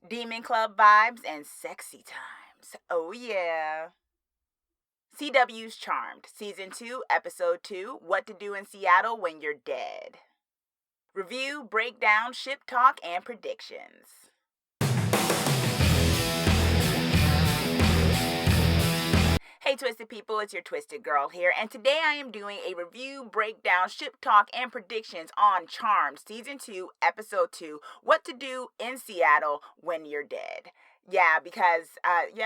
Demon Club vibes and sexy times. Oh, yeah. CW's Charmed, Season 2, Episode 2, What to Do in Seattle When You're Dead. Review, breakdown, ship talk, and predictions. Hey Twisted people, it's your Twisted Girl here, and today I am doing a review, breakdown, ship talk, and predictions on Charmed, Season 2, Episode 2, What to Do in Seattle When You're Dead. Yeah, because,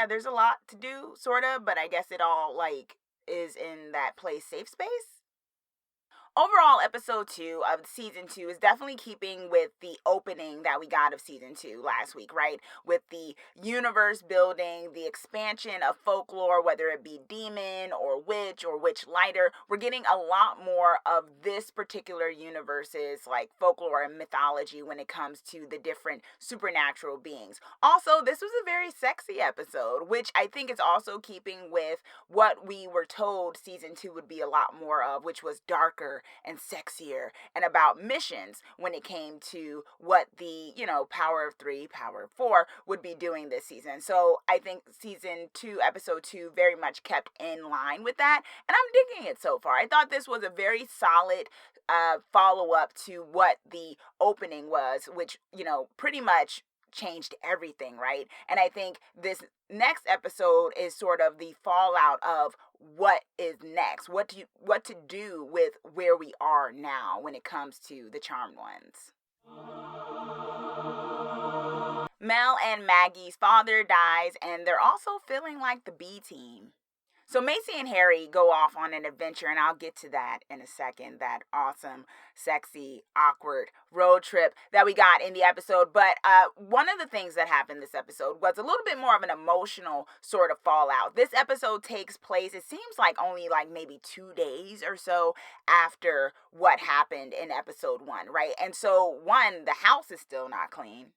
there's a lot to do, sorta, but I guess it all, is in that place safe space? Overall, episode 2 of season 2 is definitely keeping with the opening that we got of season 2 last week, right? With the universe building, the expansion of folklore, whether it be demon or witch lighter. We're getting a lot more of this particular universe's like folklore and mythology when it comes to the different supernatural beings. Also, this was a very sexy episode, which I think is also keeping with what we were told season 2 would be a lot more of, which was darker and sexier and about missions when it came to what the, Power of 3, Power of 4 would be doing this season. So I think season 2, episode 2 very much kept in line with that. And I'm digging it so far. I thought this was a very solid follow-up to what the opening was, which, pretty much changed everything, right? And I think this next episode is sort of the fallout of what is next, what to do with where we are now when it comes to the Charmed Ones. Mel and Maggie's father dies, and they're also feeling like the B team. So Macy and Harry go off on an adventure, and I'll get to that in a second. That awesome, sexy, awkward road trip that we got in the episode. But one of the things that happened this episode was a little bit more of an emotional sort of fallout. This episode takes place, it seems like only like maybe 2 days or so after what happened in episode 1, right? And so, one, the house is still not clean.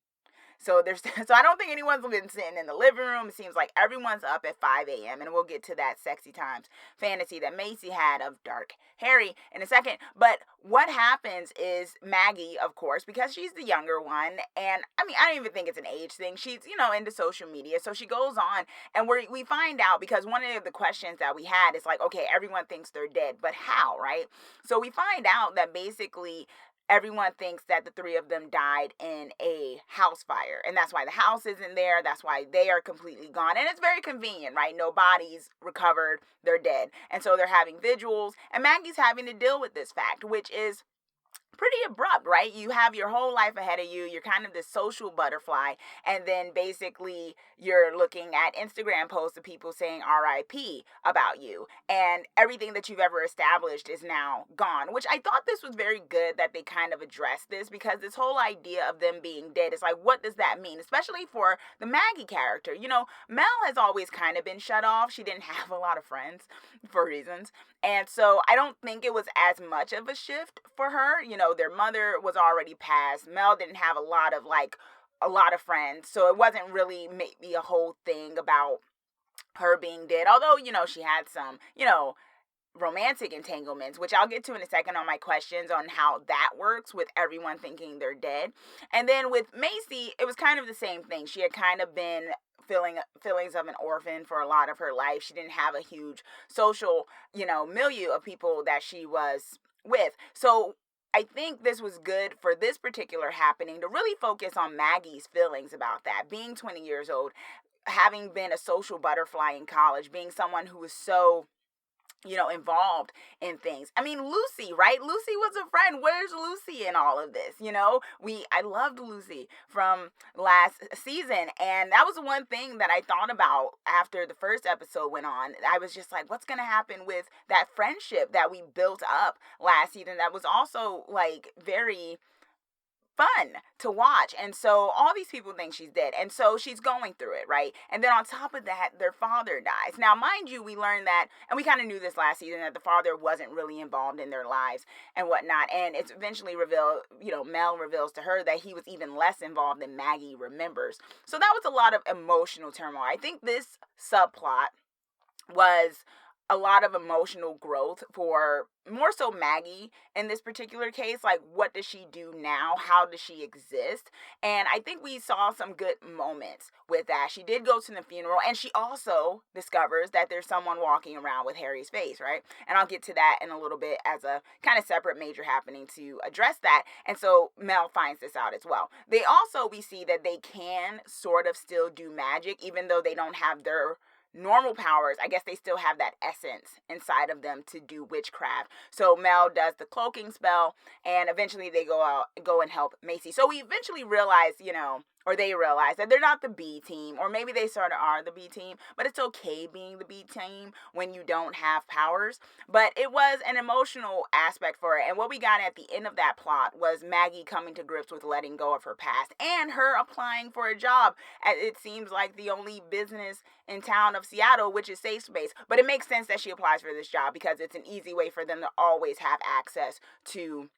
So I don't think anyone's been sitting in the living room. It seems like everyone's up at 5 a.m. And we'll get to that sexy times fantasy that Macy had of dark Harry in a second. But what happens is Maggie, of course, because she's the younger one, and I mean, I don't even think it's an age thing. She's, into social media. So she goes on, and we find out, because one of the questions that we had is like, okay, everyone thinks they're dead, but how, right? So we find out that basically everyone thinks that the 3 of them died in a house fire. And that's why the house isn't there. That's why they are completely gone. And it's very convenient, right? No bodies recovered. They're dead. And so they're having vigils. And Maggie's having to deal with this fact, which is pretty abrupt, right? You have your whole life ahead of you. You're kind of this social butterfly. And then basically you're looking at Instagram posts of people saying RIP about you. And everything that you've ever established is now gone, which I thought this was very good that they kind of addressed this, because this whole idea of them being dead is like, what does that mean? Especially for the Maggie character. Mel has always kind of been shut off. She didn't have a lot of friends for reasons. And so I don't think it was as much of a shift for her. Their mother was already passed. Mel didn't have a lot of friends. So it wasn't really maybe a whole thing about her being dead. Although, she had some, romantic entanglements, which I'll get to in a second on my questions on how that works with everyone thinking they're dead. And then with Macy, it was kind of the same thing. She had kind of been feelings of an orphan for a lot of her life. She didn't have a huge social, milieu of people that she was with. So I think this was good for this particular happening to really focus on Maggie's feelings about that. Being 20 years old, having been a social butterfly in college, being someone who was so involved in things. I mean, Lucy, right? Lucy was a friend. Where's Lucy in all of this? I loved Lucy from last season. And that was one thing that I thought about after the first episode went on. I was just like, what's going to happen with that friendship that we built up last season that was also very fun to watch. And so all these people think she's dead, and so she's going through it, right? And then on top of that, their father dies. Now, mind you, we learned that, and we kind of knew this last season, that the father wasn't really involved in their lives and whatnot. And it's eventually revealed, Mel reveals to her that he was even less involved than Maggie remembers. So that was a lot of emotional turmoil. I think this subplot was a lot of emotional growth for more so Maggie in this particular case. Like, what does she do now? How does she exist? And I think we saw some good moments with that. She did go to the funeral, and she also discovers that there's someone walking around with Harry's face, right? And I'll get to that in a little bit as a kind of separate major happening to address that. And so Mel finds this out as well. They also, we see that they can sort of still do magic, even though they don't have their normal powers. I guess they still have that essence inside of them to do witchcraft. So Mel does the cloaking spell, and eventually they go and help Macy. So we eventually realize, or they realize that they're not the B team, or maybe they sort of are the B team, but it's okay being the B team when you don't have powers. But it was an emotional aspect for it, and what we got at the end of that plot was Maggie coming to grips with letting go of her past, and her applying for a job at, it seems like, the only business in town of Seattle, which is Safe Space. But it makes sense that she applies for this job because it's an easy way for them to always have access to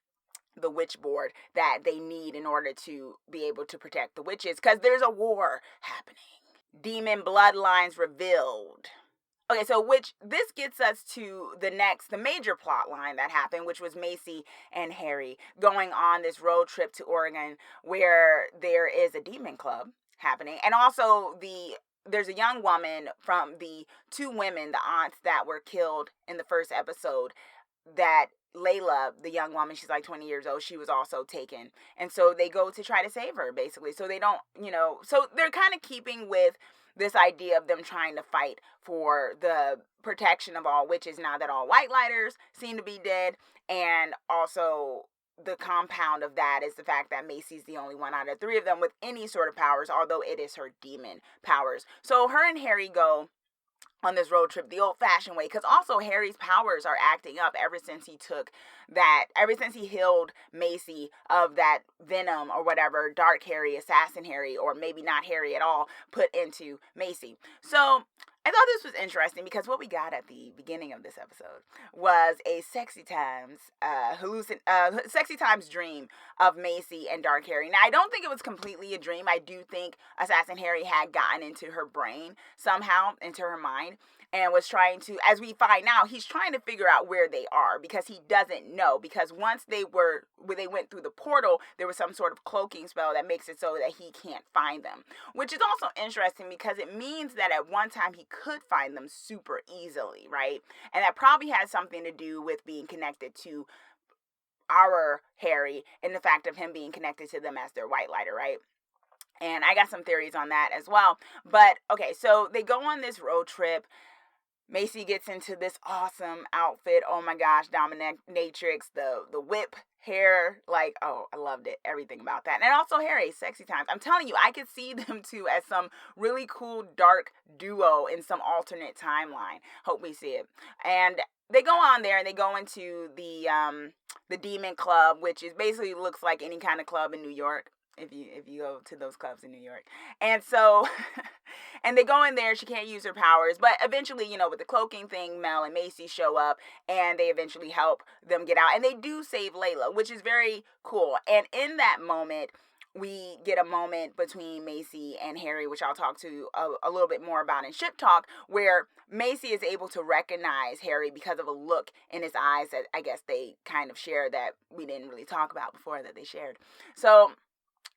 the witch board that they need in order to be able to protect the witches, because there's a war happening. Demon bloodlines revealed. Okay, so this gets us to the major plot line that happened, which was Macy and Harry going on this road trip to Oregon, where there is a demon club happening, and also there's a young woman from the two women, the aunts that were killed in the first episode, that Layla, the young woman, she's like 20 years old, she was also taken. And so they go to try to save her, basically. So they don't, so they're kind of keeping with this idea of them trying to fight for the protection of all witches now that all white lighters seem to be dead. And also the compound of that is the fact that Macy's the only one out of three of them with any sort of powers, although it is her demon powers. So her and Harry go on this road trip the old-fashioned way, because also Harry's powers are acting up ever since he healed Macy of that venom or whatever Dark Harry, Assassin Harry, or maybe not Harry at all, put into Macy. So I thought this was interesting because what we got at the beginning of this episode was a Sexy Times dream of Macy and Dark Harry. Now, I don't think it was completely a dream. I do think Assassin Harry had gotten into her brain somehow, into her mind, and was trying to, as we find out, he's trying to figure out where they are because he doesn't know. Because once they went through the portal, there was some sort of cloaking spell that makes it so that he can't find them. Which is also interesting because it means that at one time he could find them super easily, right? And that probably has something to do with being connected to our Harry and the fact of him being connected to them as their white lighter, right? And I got some theories on that as well. But, okay, so they go on this road trip. Macy gets into this awesome outfit. Oh my gosh, dominatrix, the whip hair, like, oh, I loved it. Everything about that. And also Harry, Sexy Times. I'm telling you, I could see them two as some really cool dark duo in some alternate timeline. Hope we see it. And they go on there and they go into the Demon Club, which is basically looks like any kind of club in New York. If you go to those clubs in New York. And so, and they go in there, she can't use her powers, but eventually, with the cloaking thing, Mel and Macy show up, and they eventually help them get out, and they do save Layla, which is very cool. And in that moment, we get a moment between Macy and Harry, which I'll talk to a little bit more about in Ship Talk, where Macy is able to recognize Harry because of a look in his eyes that I guess they kind of share that we didn't really talk about before that they shared. So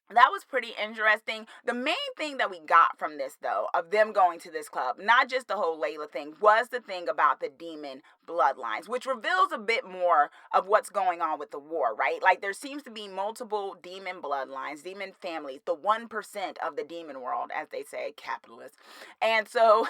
that was pretty interesting. The main thing that we got from this, though, of them going to this club, not just the whole Layla thing, was the thing about the demon bloodlines, which reveals a bit more of what's going on with the war, right? Like, there seems to be multiple demon bloodlines, demon families, the 1% of the demon world, as they say, capitalists. And so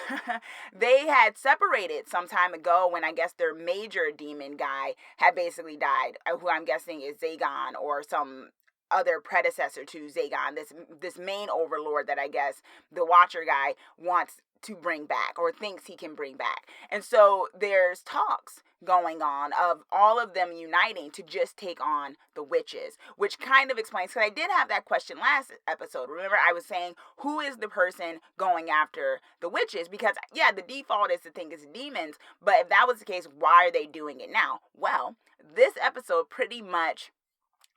they had separated some time ago when I guess their major demon guy had basically died, who I'm guessing is Zagon or some other predecessor to Zagon, this main overlord that I guess the Watcher guy wants to bring back or thinks he can bring back. And so there's talks going on of all of them uniting to just take on the witches, which kind of explains, because I did have that question last episode. Remember, I was saying, who is the person going after the witches? Because, yeah, the default is to think it's demons, but if that was the case, why are they doing it now? Well, this episode pretty much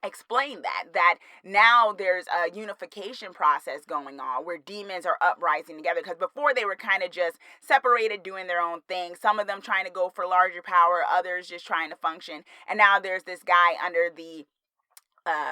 explain that now there's a unification process going on where demons are uprising together, because before they were kind of just separated doing their own thing, some of them trying to go for larger power, others just trying to function, and now there's this guy under the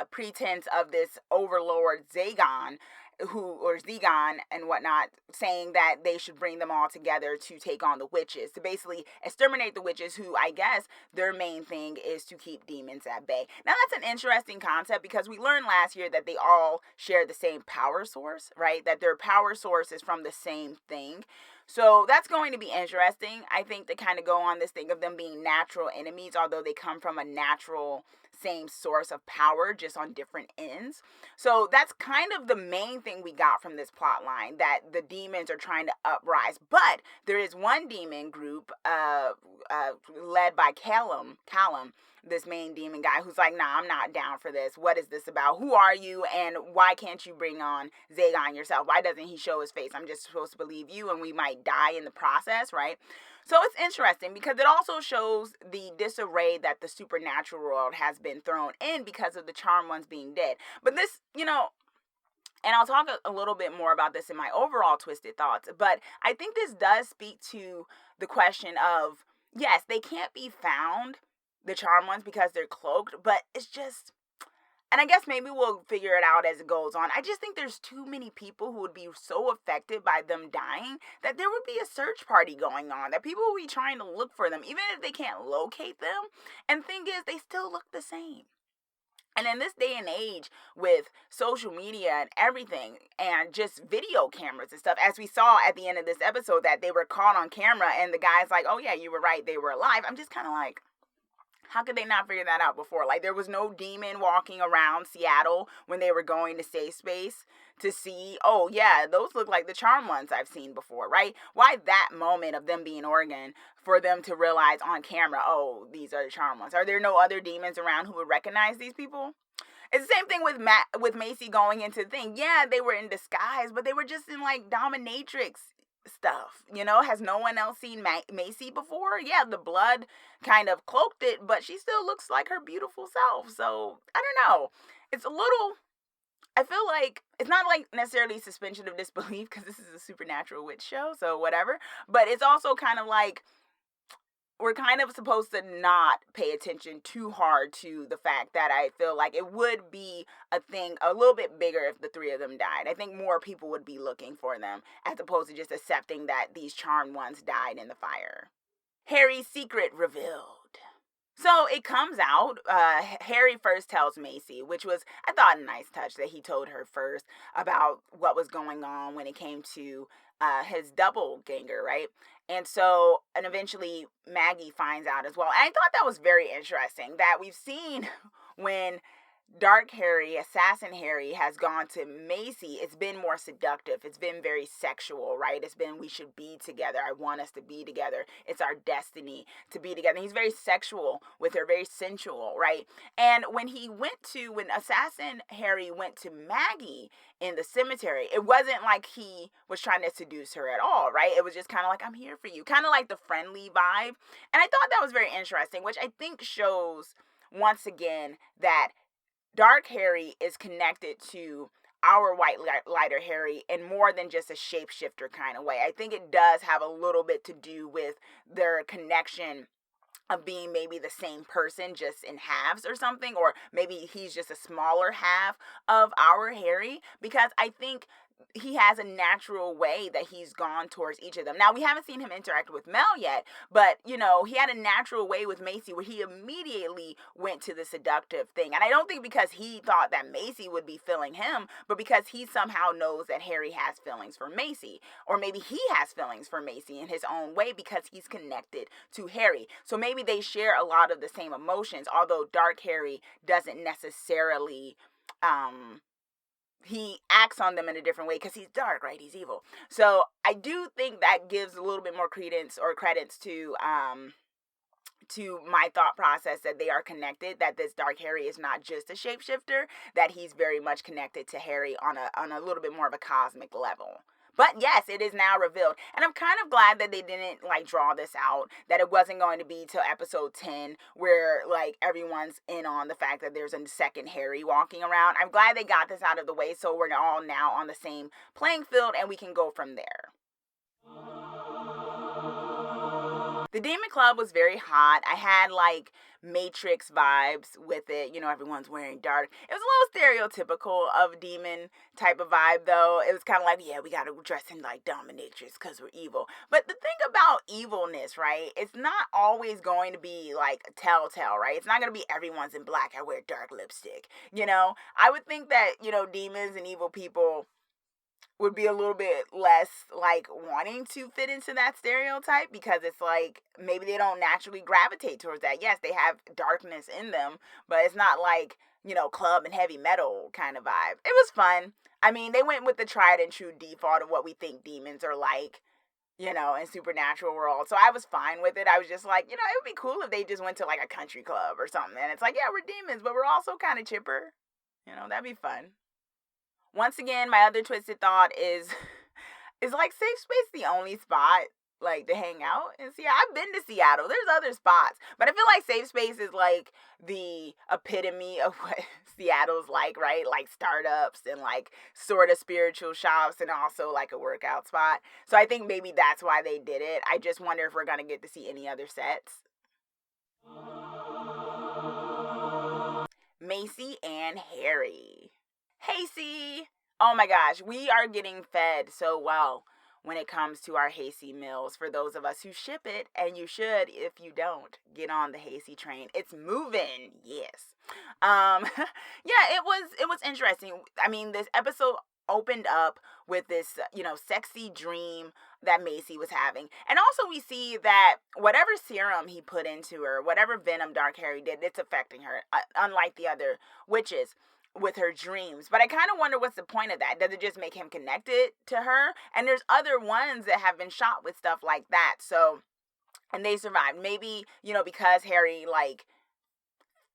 pretense of this overlord Zegon and whatnot, saying that they should bring them all together to take on the witches, to basically exterminate the witches, who I guess their main thing is to keep demons at bay. Now that's an interesting concept, because we learned last year that they all share the same power source, right? That their power source is from the same thing. So that's going to be interesting, I think, to kind of go on this thing of them being natural enemies, although they come from a natural same source of power, just on different ends. So that's kind of the main thing we got from this plot line, that the demons are trying to uprise. But there is one demon group led by Callum, this main demon guy, who's like, nah, I'm not down for this. What is this about? Who are you? And why can't you bring on Zegon yourself? Why doesn't he show his face? I'm just supposed to believe you, and we might die in the process, right? So it's interesting, because it also shows the disarray that the supernatural world has been thrown in because of the Charmed Ones being dead. But this, and I'll talk a little bit more about this in my overall Twisted Thoughts, but I think this does speak to the question of, yes, they can't be found, the Charmed Ones, because they're cloaked, but it's just, and I guess maybe we'll figure it out as it goes on. I just think there's too many people who would be so affected by them dying that there would be a search party going on, that people will be trying to look for them, even if they can't locate them. And thing is, they still look the same. And in this day and age, with social media and everything, and just video cameras and stuff, as we saw at the end of this episode, that they were caught on camera, and the guy's like, oh yeah, you were right, they were alive. I'm just kind of like, how could they not figure that out before? Like, there was no demon walking around Seattle when they were going to Safe Space to see, oh yeah, those look like the Charmed Ones I've seen before, right? Why that moment of them being Oregon for them to realize on camera, oh, these are the Charmed Ones? Are there no other demons around who would recognize these people? It's the same thing with Macy going into the thing. Yeah, they were in disguise, but they were just in like dominatrix stuff. Has no one else seen Macy before? Yeah, the blood kind of cloaked it, but she still looks like her beautiful self. So I don't know, it's a little, I feel like it's not like necessarily suspension of disbelief, because this is a supernatural witch show, so whatever, but it's also kind of like we're kind of supposed to not pay attention too hard to the fact that I feel like it would be a thing a little bit bigger if the three of them died. I think more people would be looking for them, as opposed to just accepting that these Charmed Ones died in the fire. Harry's secret revealed. So it comes out, Harry first tells Macy, which was, I thought, a nice touch that he told her first about what was going on when it came to his doppelganger, right? And eventually Maggie finds out as well. And I thought that was very interesting, that we've seen when Dark Harry, Assassin Harry, has gone to Macy, it's been more seductive. It's been very sexual, right? It's been, we should be together. I want us to be together. It's our destiny to be together. And he's very sexual with her, very sensual, right? And when Assassin Harry went to Maggie in the cemetery, it wasn't like he was trying to seduce her at all, right? It was just kind of like, I'm here for you. Kind of like the friendly vibe. And I thought that was very interesting, which I think shows, once again, that Dark Harry is connected to our White Lighter Harry in more than just a shapeshifter kind of way. I think it does have a little bit to do with their connection of being maybe the same person, just in halves or something, or maybe he's just a smaller half of our Harry, because I think he has a natural way that he's gone towards each of them. Now, we haven't seen him interact with Mel yet, but, he had a natural way with Macy where he immediately went to the seductive thing. And I don't think because he thought that Macy would be feeling him, but because he somehow knows that Harry has feelings for Macy. Or maybe he has feelings for Macy in his own way because he's connected to Harry. So maybe they share a lot of the same emotions, although Dark Harry doesn't necessarily he acts on them in a different way because he's dark, right? He's evil. So I do think that gives a little bit more credence or credits to my thought process that they are connected, that this Dark Harry is not just a shapeshifter, that he's very much connected to Harry on a little bit more of a cosmic level. But yes, it is now revealed. And I'm kind of glad that they didn't like draw this out, that it wasn't going to be till episode 10 where like everyone's in on the fact that there's a second Harry walking around. I'm glad they got this out of the way so we're all now on the same playing field and we can go from there. The Demon Club was very hot. I had like Matrix vibes with it. You know, everyone's wearing dark. It was a little stereotypical of demon type of vibe, though. It was kind of like, yeah, we got to dress in like dominatrix because we're evil. But the thing about evilness, right, it's not always going to be like telltale, right? It's not going to be everyone's in black. I wear dark lipstick. You know, I would think that, you know, demons and evil people would be a little bit less like wanting to fit into that stereotype because it's like maybe they don't naturally gravitate towards that. Yes, they have darkness in them, but it's not like, you know, club and heavy metal kind of vibe. It was fun. I mean, they went with the tried and true default of what we think demons are like, you know, in supernatural world. So I was fine with it. I was just like, you know, it would be cool if they just went to like a country club or something. And it's like, yeah, we're demons, but we're also kind of chipper. You know, that'd be fun. Once again, my other twisted thought is like Safe Space the only spot like to hang out in Seattle? I've been to Seattle. There's other spots, but I feel like Safe Space is like the epitome of what Seattle's like, right? Like startups and like sort of spiritual shops and also like a workout spot. So I think maybe that's why they did it. I just wonder if we're going to get to see any other sets. Macy and Harry. Hasty. Oh my gosh, we are getting fed so well when it comes to our Hasty meals. For those of us who ship it, and you should if you don't, get on the Hasty train. It's moving, yes. Yeah, it was interesting. I mean, this episode opened up with this, you know, sexy dream that Macy was having. And also we see that whatever serum he put into her, whatever venom Dark Harry did, it's affecting her, unlike the other witches with her dreams. But I kind of wonder what's the point of that. Does it just make him connected to her? And there's other ones that have been shot with stuff like that. So, and they survived. Maybe, you know, because Harry, like,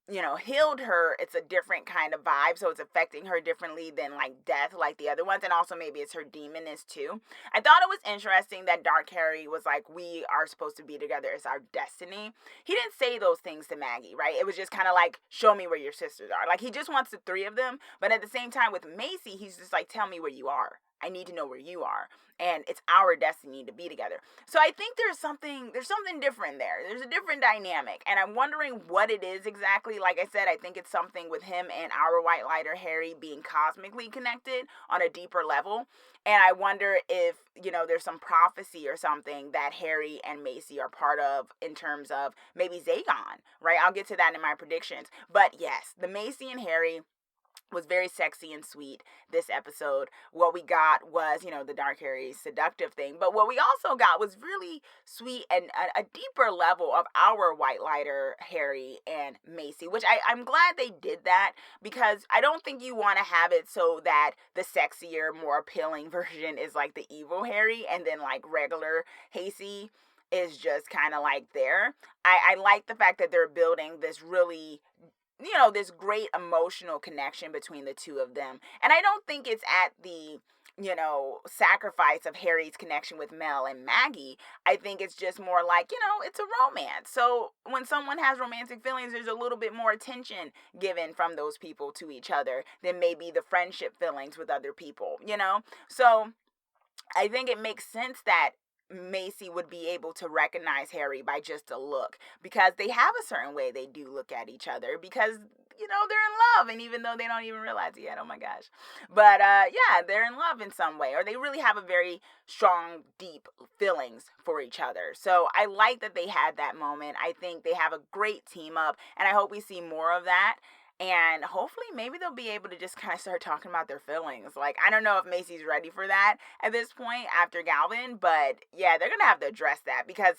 you know, healed her, it's a different kind of vibe, so it's affecting her differently than like death like the other ones. And also maybe it's her demonness too. I thought it was interesting that Dark Harry was like, we are supposed to be together, it's our destiny. He didn't say those things to Maggie, right? It was just kind of like, show me where your sisters are. Like, he just wants the three of them, but at the same time with Macy, he's just like, tell me where you are. I need to know where you are, and it's our destiny to be together. So I think there's something different there. There's a different dynamic, and I'm wondering what it is exactly. Like I said, I think it's something with him and our White Lighter Harry being cosmically connected on a deeper level. And I wonder if, you know, there's some prophecy or something that Harry and Macy are part of in terms of maybe Zagon, right? I'll get to that in my predictions. But yes, the Macy and Harry was very sexy and sweet this episode. What we got was, you know, the Dark Harry seductive thing, but what we also got was really sweet and a deeper level of our White Lighter Harry and Macy, which I'm glad they did that, because I don't think you want to have it so that the sexier, more appealing version is like the evil Harry, and then like regular Hasty is just kind of like there. I like the fact that they're building this really, you know, this great emotional connection between the two of them. And I don't think it's at the, you know, sacrifice of Harry's connection with Mel and Maggie. I think it's just more like, you know, it's a romance. So when someone has romantic feelings, there's a little bit more attention given from those people to each other than maybe the friendship feelings with other people, you know? So I think it makes sense that Macy would be able to recognize Harry by just a look, because they have a certain way they do look at each other, because, you know, they're in love, and even though they don't even realize it yet, oh my gosh. But yeah, they're in love in some way, or they really have a very strong, deep feelings for each other. So I like that they had that moment. I think they have a great team up, and I hope we see more of that. And hopefully maybe they'll be able to just kind of start talking about their feelings. Like, I don't know if Macy's ready for that at this point after Galvin, but yeah, they're going to have to address that, because,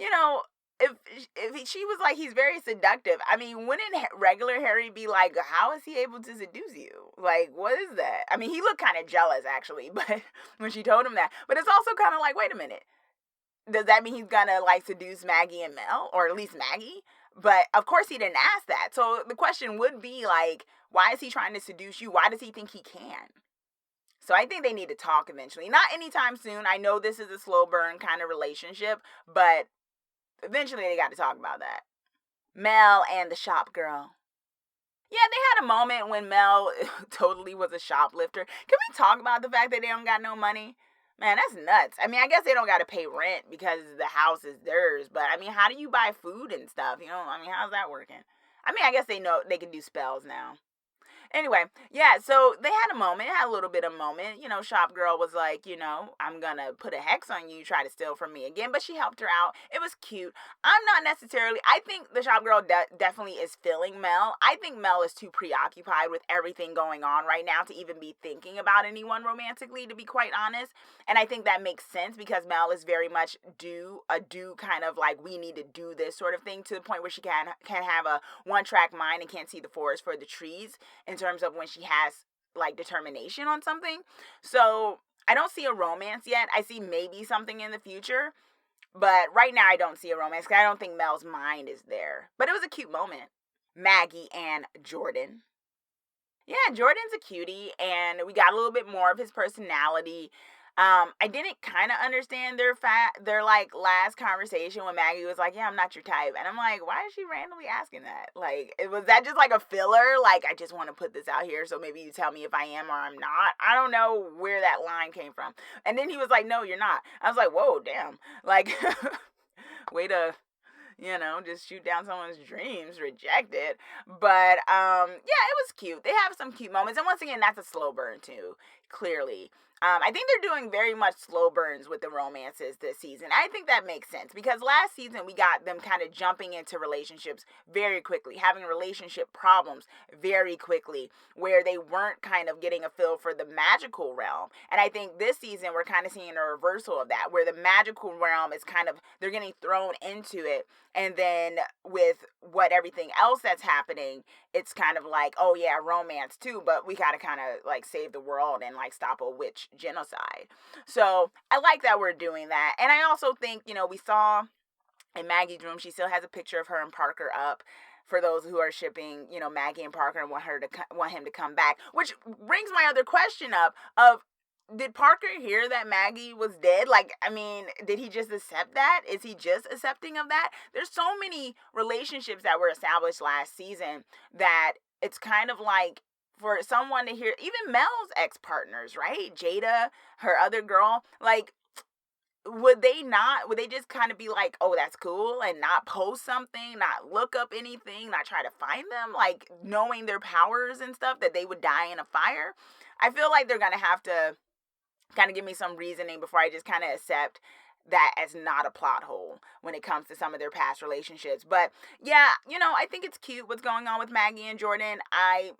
you know, if she was like, he's very seductive, I mean, wouldn't regular Harry be like, how is he able to seduce you? Like, what is that? I mean, he looked kind of jealous, actually, but when she told him that. But it's also kind of like, wait a minute. Does that mean he's going to, like, seduce Maggie and Mel? Or at least Maggie? But, of course, he didn't ask that. So the question would be, like, why is he trying to seduce you? Why does he think he can? So I think they need to talk eventually. Not anytime soon. I know this is a slow burn kind of relationship, but eventually they got to talk about that. Mel and the shop girl. Yeah, they had a moment when Mel totally was a shoplifter. Can we talk about the fact that they don't got no money? Man, that's nuts. I mean, I guess they don't got to pay rent because the house is theirs, but I mean, how do you buy food and stuff? You know, I mean, how's that working? I mean, I guess they know they can do spells now. Anyway, yeah, so they had a moment, had a little bit of moment. You know, Shop Girl was like, you know, I'm gonna put a hex on you, try to steal from me again, but she helped her out. It was cute. I'm not necessarily, I think the Shop Girl definitely is feeling Mel. I think Mel is too preoccupied with everything going on right now to even be thinking about anyone romantically, to be quite honest. And I think that makes sense because Mel is very much a do kind of like, we need to do this sort of thing, to the point where she can have a one-track mind and can't see the forest for the trees in terms of when she has like determination on something. So I don't see a romance yet. I see maybe something in the future, but right now I don't see a romance because I don't think Mel's mind is there. But it was a cute moment. Maggie and Jordan. Yeah, Jordan's a cutie, and we got a little bit more of his personality. I didn't kind of understand their like last conversation when Maggie was like, "Yeah, I'm not your type," and I'm like, why is she randomly asking that? Like, was that just like a filler? Like, I just want to put this out here, so maybe you tell me if I am or I'm not. I don't know where that line came from. And then he was like, "No, you're not." I was like, "Whoa, damn!" Like, way to, you know, just shoot down someone's dreams, reject it. But yeah, it was cute. They have some cute moments, and once again, that's a slow burn too, clearly. I think they're doing very much slow burns with the romances this season. I think that makes sense because last season we got them kind of jumping into relationships very quickly, having relationship problems very quickly, where they weren't kind of getting a feel for the magical realm. And I think this season we're kind of seeing a reversal of that, where the magical realm is kind of, they're getting thrown into it. And then with what everything else that's happening, it's kind of like, oh yeah, romance too, but we gotta kind of like save the world and like stop a witch genocide. So I like that we're doing that. And I also think, you know, we saw in Maggie's room, she still has a picture of her and Parker up, for those who are shipping, you know, Maggie and Parker and want him to come back. Which brings my other question up of, did Parker hear that Maggie was dead? Like, I mean, did he just accept that? Is he just accepting of that? There's so many relationships that were established last season that it's kind of like, for someone to hear, even Mel's ex-partners, right? Jada, her other girl, like, would they just kind of be like, oh, that's cool, and not post something, not look up anything, not try to find them, like, knowing their powers and stuff, that they would die in a fire? I feel like they're gonna have to kind of give me some reasoning before I just kind of accept that as not a plot hole when it comes to some of their past relationships. But yeah, you know, I think it's cute what's going on with Maggie and Jordan.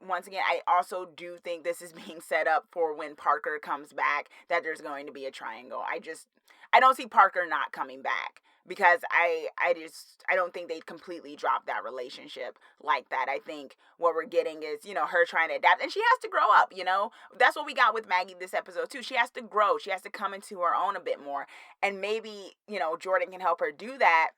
Once again, I also do think this is being set up for when Parker comes back, that there's going to be a triangle. I don't see Parker not coming back, because I don't think they'd completely drop that relationship like that. I think what we're getting is, you know, her trying to adapt, and she has to grow up, you know. That's what we got with Maggie this episode too. She has to grow. She has to come into her own a bit more, and maybe, you know, Jordan can help her do that,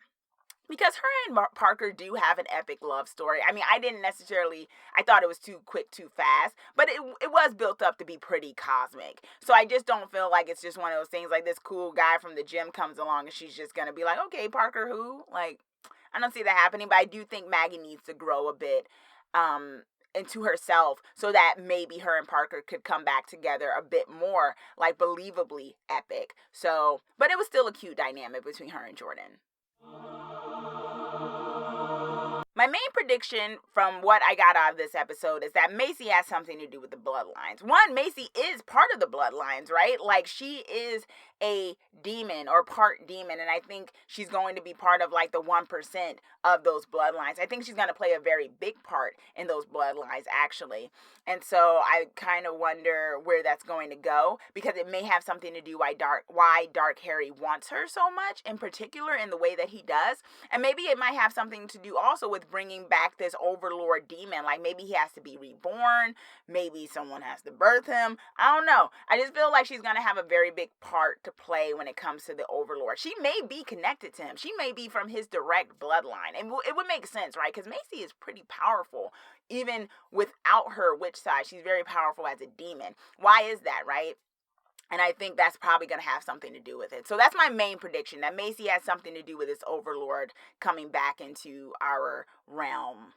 because her and Parker do have an epic love story. I mean, I thought it was too quick, too fast, but it was built up to be pretty cosmic. So I just don't feel like it's just one of those things like this cool guy from the gym comes along and she's just going to be like, okay, Parker who? Like, I don't see that happening, but I do think Maggie needs to grow a bit into herself, so that maybe her and Parker could come back together a bit more, like, believably epic. So, but it was still a cute dynamic between her and Jordan. My main prediction from what I got out of this episode is that Macy has something to do with the Bloodlines. One, Macy is part of the Bloodlines, right? Like, she is a demon or part demon, and I think she's going to be part of like the 1% of those Bloodlines. I think she's going to play a very big part in those Bloodlines, actually. And so I kind of wonder where that's going to go, because it may have something to do why Dark Harry wants her so much, in particular in the way that he does. And maybe it might have something to do also with bringing back this overlord demon. Like, maybe he has to be reborn, maybe someone has to birth him. I don't know. I just feel like she's going to have a very big part to play when it comes to the Overlord. She may be connected to him. She may be from his direct bloodline. And it would make sense, right? Because Macy is pretty powerful. Even without her witch side, she's very powerful as a demon. Why is that, right? And I think that's probably going to have something to do with it. So that's my main prediction, that Macy has something to do with this Overlord coming back into our realm.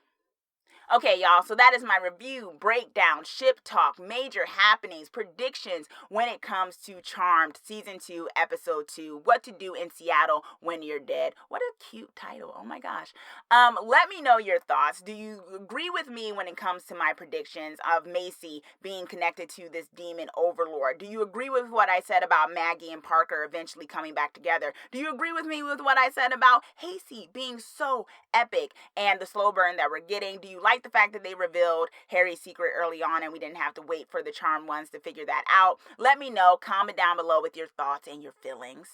Okay, y'all, so that is my review, breakdown, ship talk, major happenings, predictions when it comes to Charmed Season 2, Episode 2, What to Do in Seattle When You're Dead. What a cute title. Oh, my gosh. Let me know your thoughts. Do you agree with me when it comes to my predictions of Macy being connected to this demon Overlord? Do you agree with what I said about Maggie and Parker eventually coming back together? Do you agree with me with what I said about Hasty being so epic and the slow burn that we're getting? Do you like the fact that they revealed Harry's secret early on and we didn't have to wait for the Charmed ones to figure that out? Let me know. Comment down below with your thoughts and your feelings.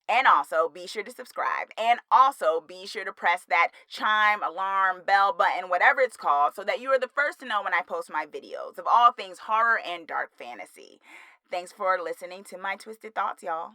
And also, be sure to subscribe. And also, be sure to press that chime, alarm, bell button, whatever it's called, so that you are the first to know when I post my videos of all things horror and dark fantasy. Thanks for listening to my twisted thoughts, y'all.